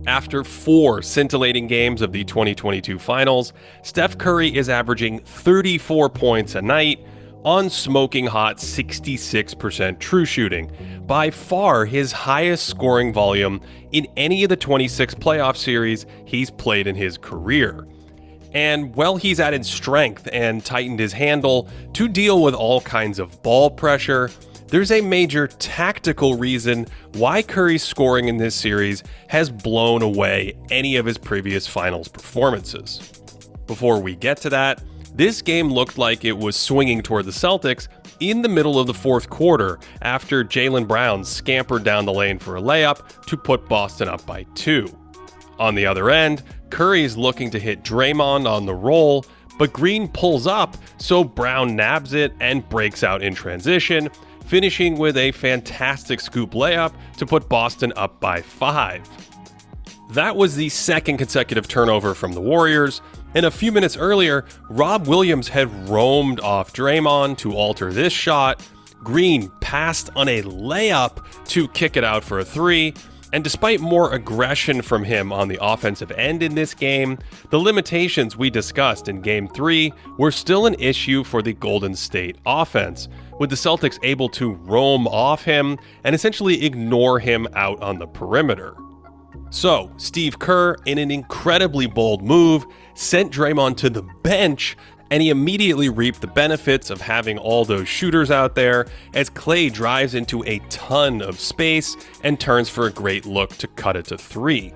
After 4 scintillating games of the 2022 finals, Steph Curry is averaging 34 points a night on smoking hot 66% true shooting, by far his highest scoring volume in any of the 26 playoff series he's played in his career. And while he's added strength and tightened his handle to deal with all kinds of ball pressure, there's a major tactical reason why Curry's scoring in this series has blown away any of his previous finals performances. Before we get to that, this game looked like it was swinging toward the Celtics in the middle of the fourth quarter after Jaylen Brown scampered down the lane for a layup to put Boston up by 2. On the other end, Curry's looking to hit Draymond on the roll, but Green pulls up, so Brown nabs it and breaks out in transition, finishing with a fantastic scoop layup to put Boston up by 5. That was the second consecutive turnover from the Warriors, and a few minutes earlier, Rob Williams had roamed off Draymond to alter this shot. Green passed on a layup to kick it out for a 3, and despite more aggression from him on the offensive end in this game, the limitations we discussed in Game 3 were still an issue for the Golden State offense, with the Celtics able to roam off him and essentially ignore him out on the perimeter. So, Steve Kerr, in an incredibly bold move, sent Draymond to the bench, and he immediately reaped the benefits of having all those shooters out there as Clay drives into a ton of space and turns for a great look to cut it to 3.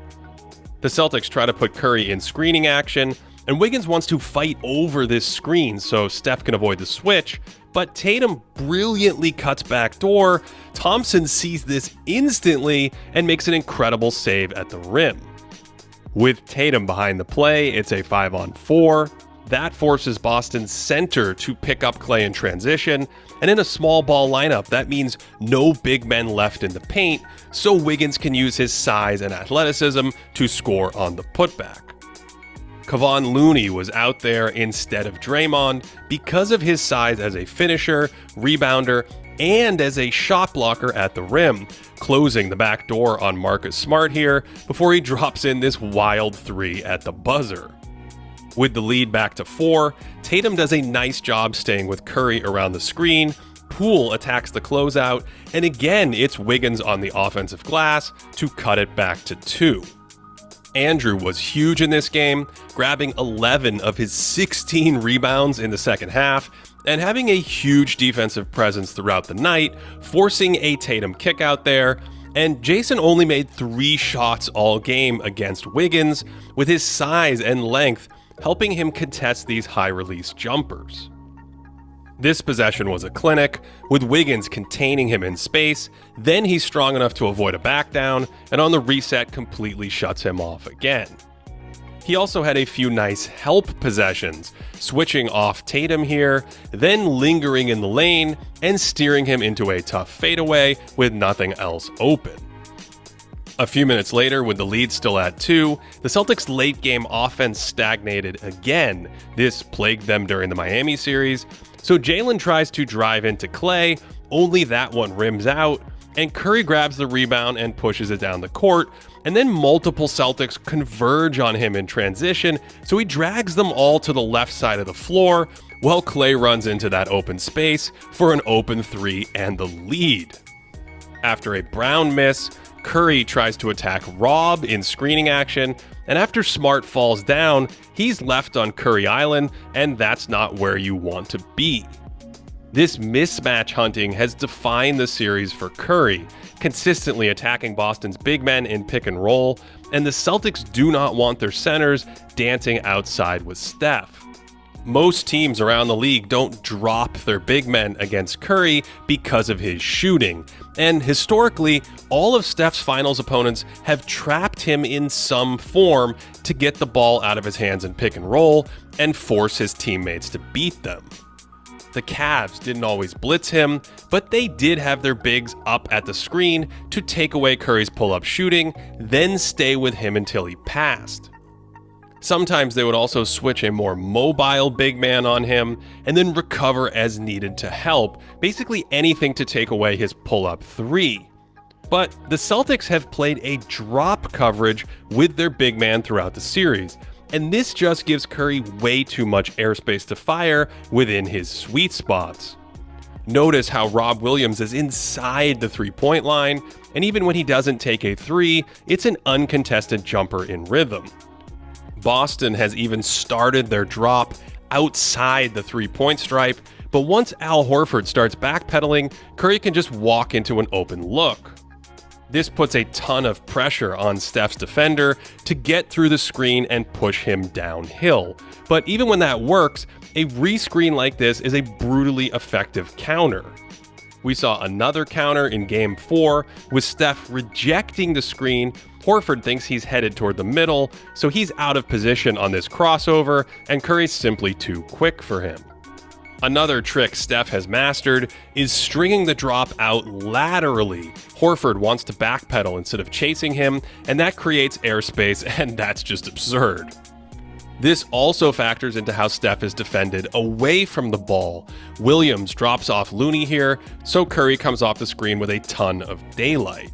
The Celtics try to put Curry in screening action, and Wiggins wants to fight over this screen so Steph can avoid the switch, but Tatum brilliantly cuts backdoor. Thompson sees this instantly and makes an incredible save at the rim. With Tatum behind the play, it's a 5-on-4. That forces Boston's center to pick up Clay in transition, and in a small ball lineup, that means no big men left in the paint, so Wiggins can use his size and athleticism to score on the putback. Kevon Looney was out there instead of Draymond because of his size as a finisher, rebounder, and as a shot blocker at the rim, closing the back door on Marcus Smart here before he drops in this wild 3 at the buzzer. With the lead back to 4, Tatum does a nice job staying with Curry around the screen, Poole attacks the closeout, and again it's Wiggins on the offensive glass to cut it back to 2. Andrew was huge in this game, grabbing 11 of his 16 rebounds in the second half, and having a huge defensive presence throughout the night, forcing a Tatum kick out there, and Jason only made 3 shots all game against Wiggins, with his size and length helping him contest these high-release jumpers. This possession was a clinic, with Wiggins containing him in space, then he's strong enough to avoid a back down, and on the reset completely shuts him off again. He also had a few nice help possessions, switching off Tatum here, then lingering in the lane, and steering him into a tough fadeaway with nothing else open. A few minutes later, with the lead still at 2, the Celtics' late-game offense stagnated again. This plagued them during the Miami series, so Jaylen tries to drive into Clay, only that one rims out, and Curry grabs the rebound and pushes it down the court, and then multiple Celtics converge on him in transition, so he drags them all to the left side of the floor, while Clay runs into that open space for an open 3 and the lead. After a Brown miss, Curry tries to attack Rob in screening action, and after Smart falls down, he's left on Curry Island, and that's not where you want to be. This mismatch hunting has defined the series for Curry, consistently attacking Boston's big men in pick and roll, and the Celtics do not want their centers dancing outside with Steph. Most teams around the league don't drop their big men against Curry because of his shooting, and historically, all of Steph's finals opponents have trapped him in some form to get the ball out of his hands in pick and roll and force his teammates to beat them. The Cavs didn't always blitz him, but they did have their bigs up at the screen to take away Curry's pull-up shooting, then stay with him until he passed. Sometimes they would also switch a more mobile big man on him and then recover as needed to help, basically anything to take away his pull-up 3. But the Celtics have played a drop coverage with their big man throughout the series, and this just gives Curry way too much airspace to fire within his sweet spots. Notice how Rob Williams is inside the three-point line, and even when he doesn't take a three, it's an uncontested jumper in rhythm. Boston has even started their drop outside the three-point stripe, but once Al Horford starts backpedaling, Curry can just walk into an open look. This puts a ton of pressure on Steph's defender to get through the screen and push him downhill. But even when that works, a rescreen like this is a brutally effective counter. We saw another counter in Game 4 with Steph rejecting the screen. Horford thinks he's headed toward the middle, so he's out of position on this crossover, and Curry's simply too quick for him. Another trick Steph has mastered is stringing the drop out laterally. Horford wants to backpedal instead of chasing him, and that creates airspace, and that's just absurd. This also factors into how Steph is defended away from the ball. Williams drops off Looney here, so Curry comes off the screen with a ton of daylight.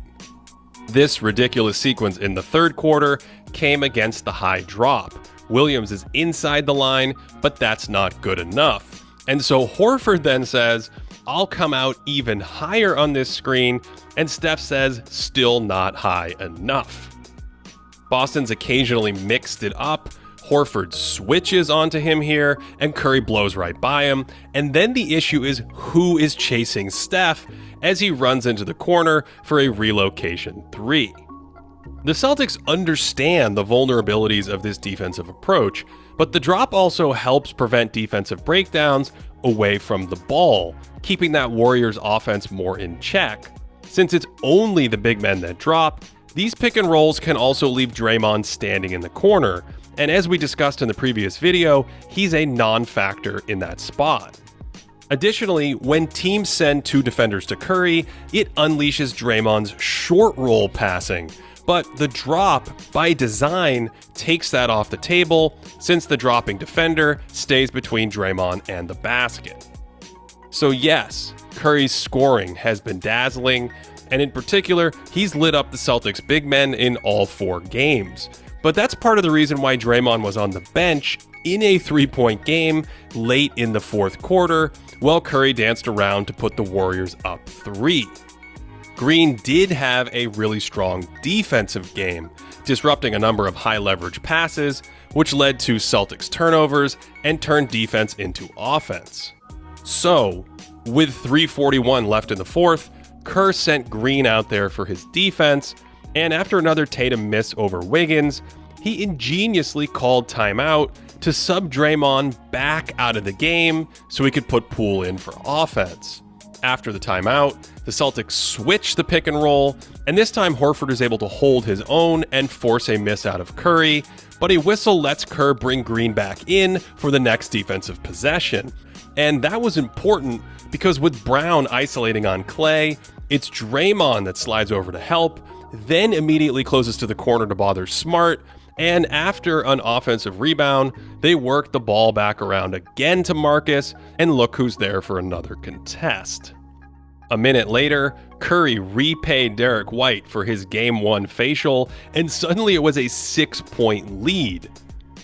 This ridiculous sequence in the third quarter came against the high drop. Williams is inside the line, but that's not good enough. And so Horford then says, "I'll come out even higher on this screen," and Steph says, "Still not high enough." Boston's occasionally mixed it up. Horford switches onto him here, and Curry blows right by him. And then the issue is who is chasing Steph as he runs into the corner for a relocation three. The Celtics understand the vulnerabilities of this defensive approach, but the drop also helps prevent defensive breakdowns away from the ball, keeping that Warriors offense more in check. Since it's only the big men that drop, these pick and rolls can also leave Draymond standing in the corner, and as we discussed in the previous video, he's a non-factor in that spot. Additionally, when teams send two defenders to Curry, it unleashes Draymond's short roll passing, but the drop, by design, takes that off the table since the dropping defender stays between Draymond and the basket. So yes, Curry's scoring has been dazzling, and in particular, he's lit up the Celtics' big men in all 4 games. But that's part of the reason why Draymond was on the bench in a 3-point game late in the fourth quarter, while Curry danced around to put the Warriors up 3. Green did have a really strong defensive game, disrupting a number of high-leverage passes, which led to Celtics turnovers and turned defense into offense. So, with 3:41 left in the fourth, Kerr sent Green out there for his defense, and after another Tatum miss over Wiggins, he ingeniously called timeout to sub Draymond back out of the game so he could put Poole in for offense. After the timeout, the Celtics switch the pick and roll, and this time Horford is able to hold his own and force a miss out of Curry, but a whistle lets Kerr bring Green back in for the next defensive possession. And that was important because with Brown isolating on Clay, it's Draymond that slides over to help, then immediately closes to the corner to bother Smart, and after an offensive rebound, they work the ball back around again to Marcus, and look who's there for another contest. A minute later, Curry repaid Derek White for his Game 1 facial, and suddenly it was a 6-point lead.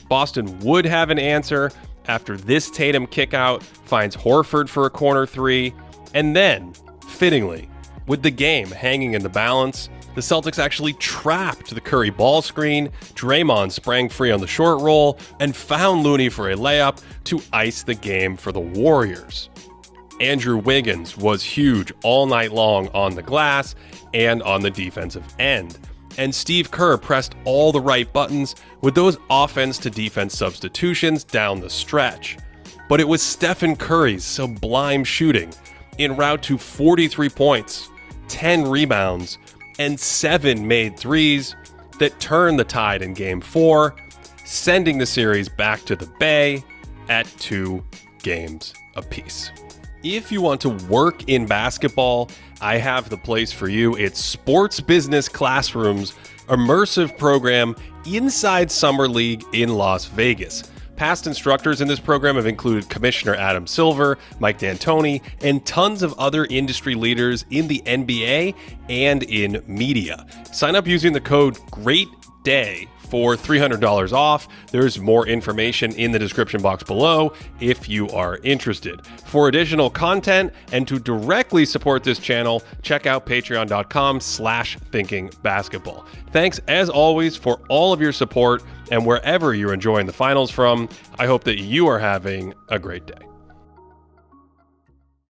Boston would have an answer after this Tatum kickout finds Horford for a corner 3, and then, fittingly, with the game hanging in the balance, the Celtics actually trapped the Curry ball screen. Draymond sprang free on the short roll and found Looney for a layup to ice the game for the Warriors. Andrew Wiggins was huge all night long on the glass and on the defensive end. And Steve Kerr pressed all the right buttons with those offense to defense substitutions down the stretch. But it was Stephen Curry's sublime shooting en route to 43 points, 10 rebounds, and 7 made threes that turned the tide in Game 4, sending the series back to the Bay at 2 games apiece. If you want to work in basketball, I have the place for you. It's Sports Business Classroom's immersive program inside Summer League in Las Vegas. Past instructors in this program have included Commissioner Adam Silver, Mike D'Antoni, and tons of other industry leaders in the NBA and in media. Sign up using the code GREATDAY for $300 off. There's more information in the description box below if you are interested. For additional content and to directly support this channel, check out patreon.com/thinkingbasketball. Thanks as always for all of your support, and wherever you're enjoying the finals from, I hope that you are having a great day.